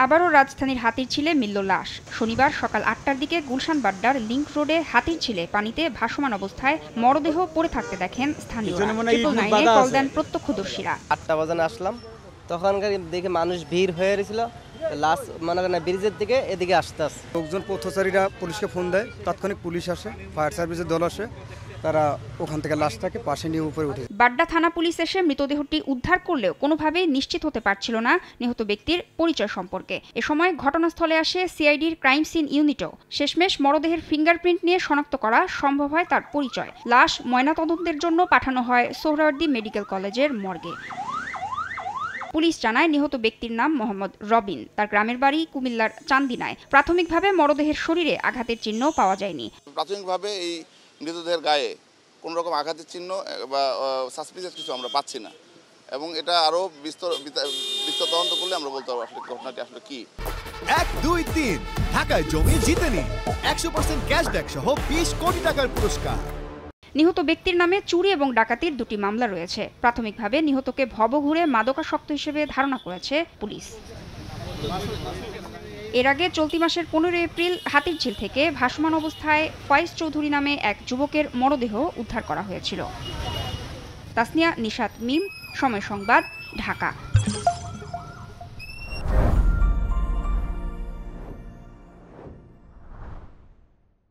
আবারও রাজধানীর হাতিরঝিলে মিলল লাশ। শনিবার সকাল ৮টার দিকে গুলশান বাড্ডার লিংক রোডে হাতিরঝিলে পানিতে ভাসমান অবস্থায় মরদেহ পড়ে থাকতে দেখেন স্থানীয়রা। 999-এ কল দেন প্রত্যক্ষদর্শীরা। ৮টা বাজে আসলাম, তখনকার দেখে মানুষ ভিড় হয়ে গেছিল। লাশ মনে করেন ব্রিজের দিকে এদিকে আসতে লোকজন পথচারীরা পুলিশকে ফোন দেয়, তাৎক্ষণিক পুলিশ আসে, ফায়ার সার্ভিসের দল আসে, তারা ওখান থেকে লাশটাকে পাশে নিয়ে উপরে উঠে। বাড্ডা থানা পুলিশ এসে মৃতদেহটি উদ্ধার করলেও কোনোভাবেই নিশ্চিত হতে পারছিল না নিহত ব্যক্তির পরিচয় সম্পর্কে। এ সময় ঘটনাস্থলে আসে সিআইডির ক্রাইম সিন ইউনিটও। শেষমেশ মরদেহের ফিঙ্গারপ্রিন্ট নিয়ে শনাক্ত করা সম্ভব হয় তার পরিচয়। লাশ ময়নাতদন্তের জন্য পাঠানো হয় সোহরাওয়ার্দী মেডিকেল কলেজের মর্গে। পুলিশ জানায় নিহত ব্যক্তির নাম মোহাম্মদ রবিন। তার গ্রামের বাড়ি কুমিল্লার চান্দিনায়। প্রাথমিকভাবে মরদেহের শরীরে আঘাতের চিহ্ন পাওয়া যায়নি। প্রাথমিকভাবে এই মৃতদেহের গায়ে কোনো রকম আঘাতের চিহ্ন বা সাসপিসিয়াস কিছু আমরা পাচ্ছি না, এবং এটা আরও বিস্তর তদন্ত করলে আমরা বলতে পারবো আসলে ঘটনাটি আসলে কি। 1, 2, 3 ঢাকায় জমি জিতে নিন 100% ক্যাশব্যাক সহ 20 কোটি টাকার পুরস্কার। নিহত ব্যক্তির নামে চুরি এবং ডাকাতির দুটি মামলা রয়েছে। প্রাথমিকভাবে নিহতকে ভবঘুরে মাদকাসক্ত হিসেবে ধারণা করেছে পুলিশ। এর আগে চলতি মাসের 15 এপ্রিল হাতিরঝিল থেকে ভাসমান অবস্থায় ফয়েজ চৌধুরী নামে এক যুবকের মরদেহ উদ্ধার করা হয়েছিল। তাসনিয়া, নিশাত, মিম, সময় সংবাদ, ঢাকা।